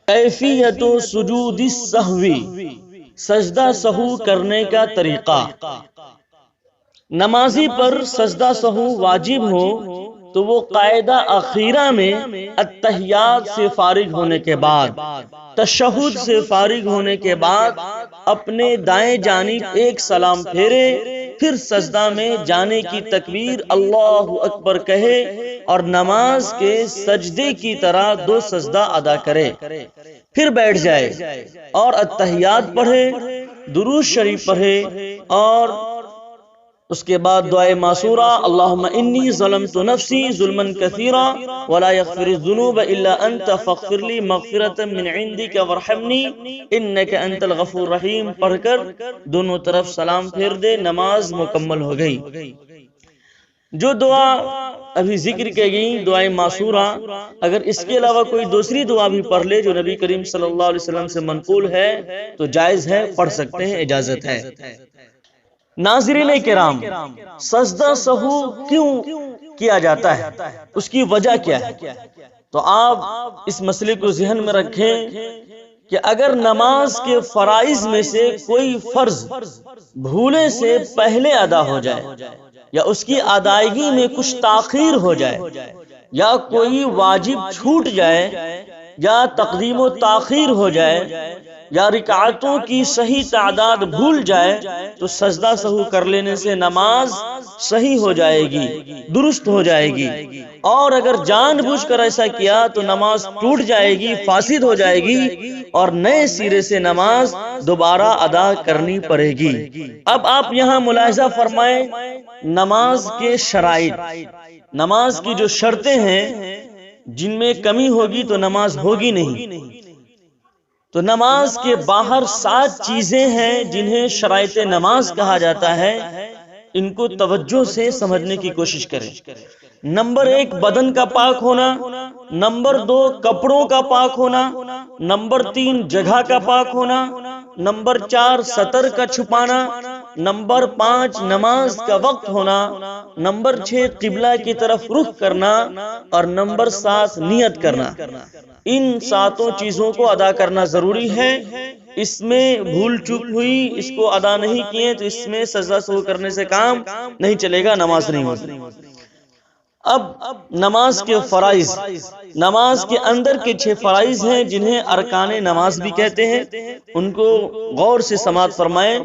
کیفیت سجود السہوی، سجدہ سہو کرنے کا طریقہ۔ نمازی پر سجدہ سہو واجب ہو تو وہ قاعدہ اخیرہ میں التحیات سے فارغ ہونے کے بعد، تشہد سے فارغ ہونے کے بعد اپنے دائیں جانب ایک سلام پھیرے، پھر سجدہ میں جانے کی تکبیر اللہ اکبر کہے اور نماز کے سجدے کی طرح 2 سجدہ ادا کرے، پھر بیٹھ جائے اور التحیات پڑھے، درود شریف پڑھے، اور اس کے بعد دعائے معصورہ اللہم انی ظلمت نفسی ظلما کثیرا ولا یغفر الذنوب الا انت فاغفر لی مغفرۃ من عندک وارحمنی انک انت الغفور الرحیم پڑھ کر دونوں طرف سلام پھیر دے، نماز مکمل ہو گئی۔ جو دعا ابھی ذکر کی گئی دعائے معصورہ، اگر اس کے علاوہ کوئی دوسری دعا بھی پڑھ لے جو نبی کریم صلی اللہ علیہ وسلم سے منقول ہے تو جائز ہے، پڑھ سکتے ہیں، اجازت ہے۔ ناظرین کرام، سجدہ سہو کیوں کیا جاتا ہے، اس کی وجہ کیا ہے؟ تو آپ اس مسئلے کو ذہن میں رکھیں کہ اگر نماز کے فرائض میں سے کوئی فرض بھولے سے پہلے ادا ہو جائے، یا اس کی ادائیگی میں کچھ تاخیر ہو جائے، یا کوئی واجب چھوٹ جائے، یا تقدیم و تاخیر ہو جائے، یا رکعتوں کی صحیح تعداد بھول جائے، تو سجدہ سہو کر لینے سے نماز صحیح ہو جائے گی، درست ہو جائے گی۔ اور اگر جان بوجھ کر ایسا کیا تو نماز ٹوٹ جائے گی، فاسد ہو جائے گی، اور نئے سرے سے نماز دوبارہ ادا کرنی پڑے گی۔ اب آپ یہاں ملاحظہ فرمائیں، نماز کے شرائط، نماز کی جو شرطیں ہیں جن میں کمی ہوگی تو نماز ہوگی نہیں۔ تو نماز کے باہر 7 چیزیں ہیں جنہیں شرائط نماز کہا جاتا ہے، ان کو توجہ سے سمجھنے کی کوشش کریں۔ نمبر 1 بدن کا پاک ہونا، نمبر 2 کپڑوں کا پاک ہونا، نمبر 3 جگہ کا پاک ہونا، نمبر 4 سطر کا چھپانا، نمبر 5 نماز کا وقت ہونا، نمبر 6 قبلہ کی طرف رخ کرنا، اور نمبر 7 نیت کرنا۔ ان 7 چیزوں کو ادا کرنا ضروری ہے۔ اس میں بھول چوک ہوئی، اس کو ادا نہیں کیے تو اس میں سجدہ سہو کرنے سے کام نہیں چلے گا، نماز نہیں ہوگی۔ اب نماز کے فرائض، نماز کے اندر کے 6 فرائض ہیں جنہیں ارکان نماز بھی کہتے ہیں، ان کو غور سے سماعت فرمائیں۔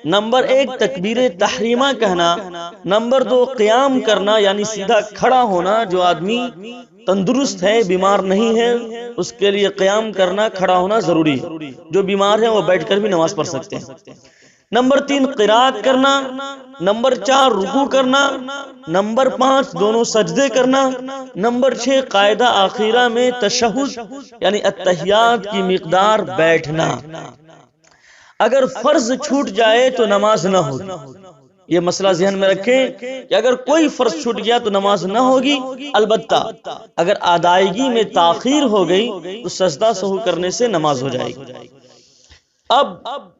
نمبر 1 تکبیر تحریمہ کہنا، نمبر 2 قیام کرنا یعنی سیدھا کھڑا ہونا، جو آدمی تندرست ہے، بیمار نہیں ہے، اس کے لیے قیام کرنا، کھڑا ہونا ضروری ہے۔ جو بیمار ہے وہ بیٹھ کر بھی نماز پڑھ سکتے ہیں۔ نمبر 3 قرات کرنا، نمبر 4 رکوع کرنا، نمبر 5 دونوں سجدے کرنا، نمبر 6 قاعدہ آخرہ میں تشہد یعنی التحیات کی مقدار بیٹھنا۔ اگر فرض چھوٹ جائے تو نماز نہ ہوگی، یہ مسئلہ ذہن میں رکھیں کہ اگر کوئی فرض چھوٹ گیا تو نماز نہ ہوگی، البتہ اگر ادائیگی میں تاخیر ہو گئی تو سجدہ سہو کرنے سے نماز ہو جائے گی۔ اب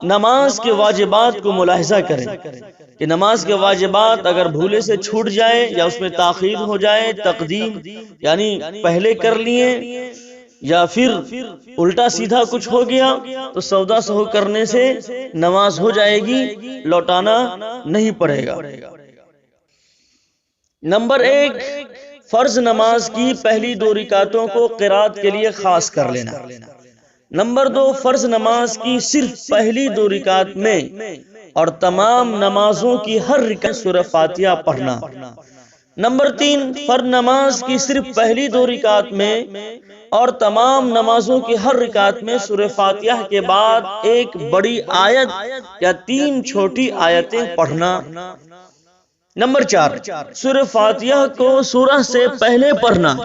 نماز کے واجبات کو ملاحظہ کریں کہ نماز کے واجبات اگر بھولے سے چھوٹ جائے یا اس میں تاخیر ہو جائے، تقدیم یعنی پہلے کر لیے، یا پھر الٹا سیدھا کچھ ہو گیا تو سجدہ سہو کرنے سے نماز ہو جائے گی، لوٹانا نہیں پڑے گا۔ نمبر 1 فرض نماز کی پہلی 2 رکعتوں کو قرات کے لیے خاص کر لینا۔ نمبر 2 فرض نماز کی صرف پہلی 2 رکعت میں اور تمام نمازوں کی ہر رکعت سورہ فاتحہ پڑھنا۔ نمبر 3 فرض نماز کی صرف پہلی 2 رکعت میں اور تمام نمازوں کی ہر رکعت میں سورہ فاتحہ کے بعد ایک بڑی آیت یا 3 چھوٹی آیتیں پڑھنا۔ نمبر 4 سورہ فاتحہ کو سورہ سے پہلے پڑھنا۔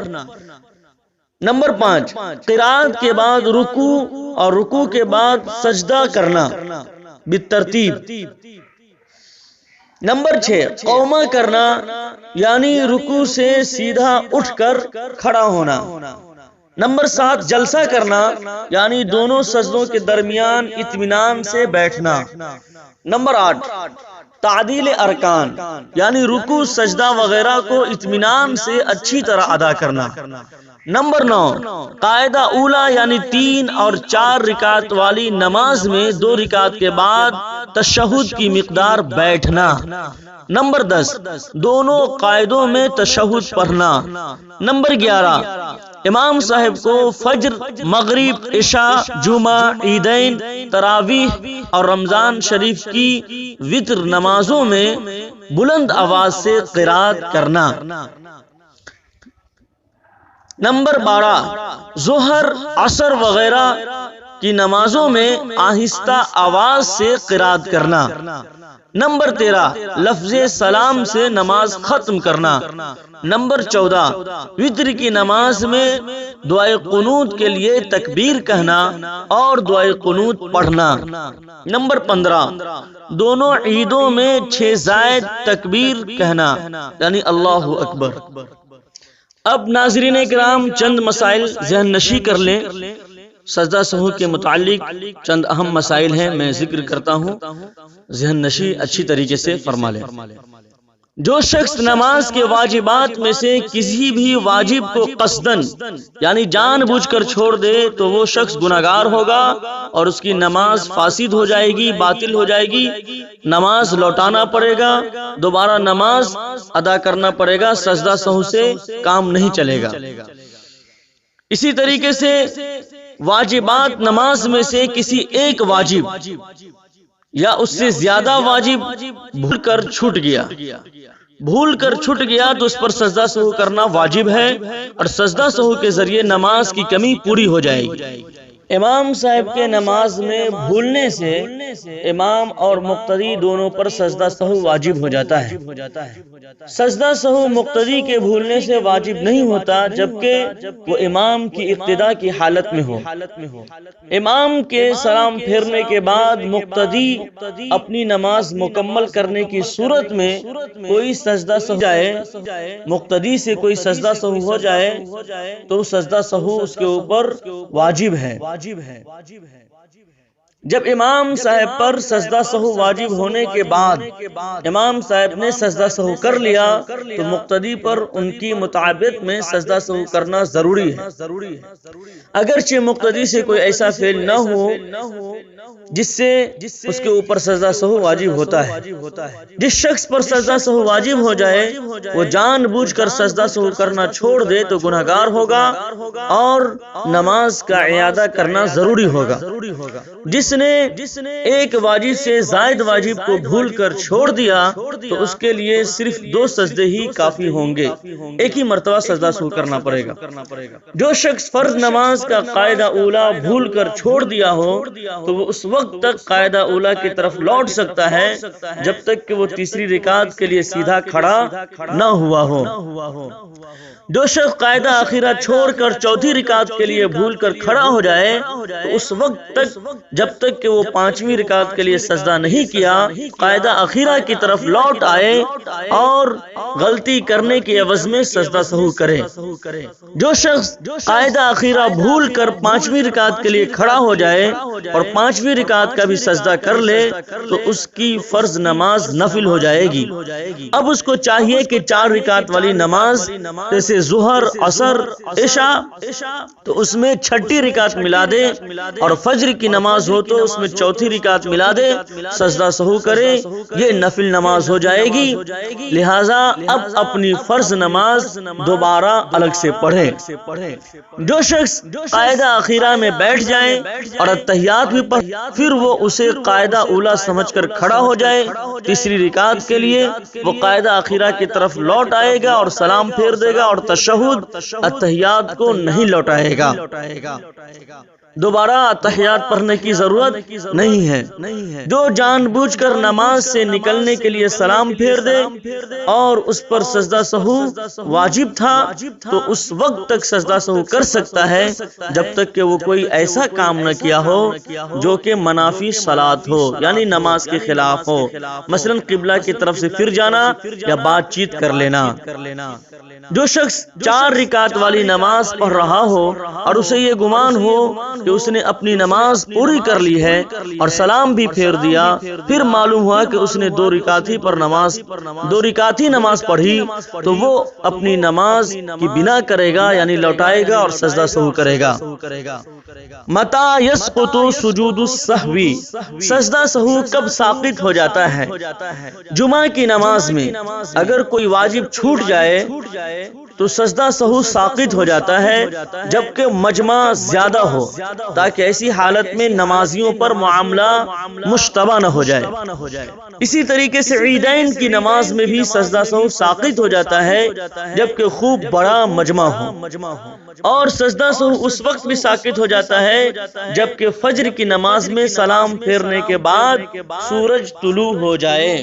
نمبر 5 قرات کے بعد رکوع اور رکوع کے بعد سجدہ کرنا بالترتیب۔ نمبر 6 قومہ کرنا یعنی رکوع سے سیدھا اٹھ کر کھڑا ہونا۔ نمبر 7 جلسہ کرنا یعنی دونوں سجدوں کے درمیان اطمینان سے بیٹھنا۔ نمبر 8 تعدیل ارکان یعنی رکوع سجدہ وغیرہ کو اطمینان سے اچھی طرح ادا کرنا۔ نمبر 9 قاعدہ اولا یعنی 3 اور 4 رکعت والی نماز میں 2 رکعت کے بعد تشہد کی مقدار بیٹھنا۔ نمبر 10 دونوں قاعدوں میں تشہد پڑھنا۔ نمبر 11 امام صاحب کو فجر، مغرب، عشاء، جمعہ، عیدین، تراویح اور رمضان شریف کی وتر نمازوں میں بلند آواز سے قرات کرنا۔ نمبر 12 ظہر، عصر وغیرہ کی نمازوں میں آہستہ آواز سے قرات کرنا۔ نمبر 13 لفظ سلام سے نماز ختم کرنا۔ نمبر 14 وتر کی نماز میں دعائے قنوت کے لیے تکبیر کہنا اور دعائے قنوت پڑھنا۔ نمبر 15 دونوں عیدوں میں 6 زائد تکبیر کہنا یعنی اللہ اکبر۔ اب ناظرین کرام چند مسائل ذہن نشی کر لیں۔ سجدہ سہو کے متعلق چند اہم مسائل ہیں، میں ذکر کرتا ہوں، ذہن نشی اچھی طریقے سے فرما لیں۔ جو شخص نماز کے واجبات میں سے کسی بھی واجب کو قصدن یعنی جان بوجھ کر چھوڑ دے تو وہ شخص گناہگار ہوگا اور اس کی نماز فاسد ہو جائے گی، باطل ہو جائے گی، نماز لوٹانا پڑے گا، دوبارہ نماز ادا کرنا پڑے گا، سجدہ سہو سے کام نہیں چلے گا۔ اسی طریقے سے واجبات نماز میں سے کسی ایک واجب یا اس سے زیادہ واجب بھول کر چھوٹ گیا تو اس پر سجدہ سہو کرنا واجب ہے اور سجدہ سہو کے ذریعے نماز کی کمی پوری ہو جائے گی۔ امام صاحب کے نماز میں بھولنے سے امام اور مقتدی دونوں پر سجدہ سہو واجب ہو جاتا ہے۔ سجدہ سہو مقتدی کے بھولنے سے واجب نہیں ہوتا جبکہ وہ امام کی اقتداء کی حالت میں ہو۔ امام کے سلام پھیرنے کے بعد مقتدی اپنی نماز مکمل کرنے کی صورت میں کوئی سجدہ سہو جائے، مقتدی سے کوئی سجدہ سہو ہو جائے تو سجدہ سہو اس کے اوپر واجب ہے۔ جب امام صاحب پر سجدہ سہو واجب ہونے کے بعد امام صاحب نے سجدہ سہو کر لیا تو مقتدی پر ان کی مطابقت میں سجدہ سہو کرنا ضروری ہے، اگرچہ مقتدی سے کوئی ایسا فعل نہ ہو جس سے اس کے اوپر سجدہ سہو واجب ہوتا ہے۔ جس شخص پر سجدہ سہو واجب ہو جائے وہ جان بوجھ کر سجدہ سہو کرنا چھوڑ دے تو گناہگار ہوگا اور نماز کا اعادہ کرنا ضروری ہوگا۔ جس نے ایک واجب سے زائد واجب کو بھول کر چھوڑ دیا تو اس کے لیے صرف 2 سجدے ہی کافی ہوں گے، ایک ہی مرتبہ سجدہ سہو کرنا پڑے گا۔ جو شخص فرض نماز کا قاعدہ اولا بھول کر چھوڑ دیا ہو تو وہ اس وقت تک قاعدہ اولا کی طرف لوٹ سکتا ہے جب تک کہ وہ تیسری رکعت کے لیے سیدھا کھڑا نہ ہوا ہو۔ جو شخص قاعدہ اخیرہ چھوڑ کر چوتھی رکعت کے لیے بھول کر کھڑا ہو جائے تو اس وقت تک جب تک کہ وہ 5ویں رکعت کے لیے سجدہ نہیں کیا قاعدہ اخیرہ کی طرف لوٹ آئے اور غلطی کرنے کے عوض میں سجدہ سہو کرے۔ جو شخص قاعدہ اخیرہ بھول کر 5ویں رکعت کے لیے کھڑا ہو جائے اور 5ویں رکعت کا بھی سجدہ کر لے تو اس کی فرض نماز نفل ہو جائے گی۔ اب اس کو چاہیے کہ 4 رکعت والی نماز جیسے ظہر، عصر، عشاء تو اس میں 6ٹھی رکعت ملا دے اور فجر کی نماز ہو تو اس میں 4تھی رکعت ملا دے، سجدہ سہو کرے، یہ نفل نماز ہو جائے گی۔ لہذا اب اپنی فرض نماز دوبارہ الگ سے پڑھے۔ جو شخص قاعدہ اخیرہ میں بیٹھ جائے اور اتحیات بھی پڑھ پھر وہ اسے قاعدہ اولا سمجھ کر کھڑا ہو جائے تیسری رکعت کے لیے، وہ قاعدہ اخیرہ کی طرف لوٹ آئے گا اور سلام پھیر دے گا اور تشہد اتحیات کو نہیں لوٹائے گا۔ دوبارہ اتحیات پڑھنے کی ضرورت نہیں ہے۔ جو جان بوجھ کر نماز سے نکلنے کے لیے سلام پھیر دے اور اس پر سجدہ سہو واجب تھا تو اس وقت تک سجدہ سہو کر سکتا ہے جب تک کہ وہ کوئی ایسا کام نہ کیا ہو جو کہ منافی صلاۃ ہو یعنی نماز کے خلاف ہو، مثلا قبلہ کی طرف سے پھر جانا یا بات چیت کر لینا۔ جو شخص 4 رکعت والی نماز پڑھ رہا ہو اور اسے یہ گمان ہو کہ اس نے اپنی نماز پوری کر لی ہے اور سلام بھی پھیر دیا، پھر معلوم ہوا کہ اس نے 2 رکعت ہی نماز پڑھی، تو وہ اپنی نماز کی بنا کرے گا، یعنی لوٹائے گا اور سجدہ سہو کرے گا۔ متى يسقط سجود السہو، سجدہ سہو کب ساقط ہو جاتا ہے؟ جمعہ کی نماز میں اگر کوئی واجب چھوٹ جائے تو سجدہ سہو ساقط ہو جاتا ہے جبکہ مجمع زیادہ ہو، تاکہ ایسی حالت میں نمازیوں پر معاملہ مشتبہ نہ ہو جائے۔ اسی طریقے سے عیدین کی نماز میں بھی سجدہ سہو ساقط ہو جاتا ہے جبکہ خوب بڑا مجمع ہو، اور سجدہ سہو اس وقت بھی ساقط ہو جاتا ہے جبکہ فجر کی نماز میں سلام پھیرنے کے بعد سورج طلوع ہو جائے۔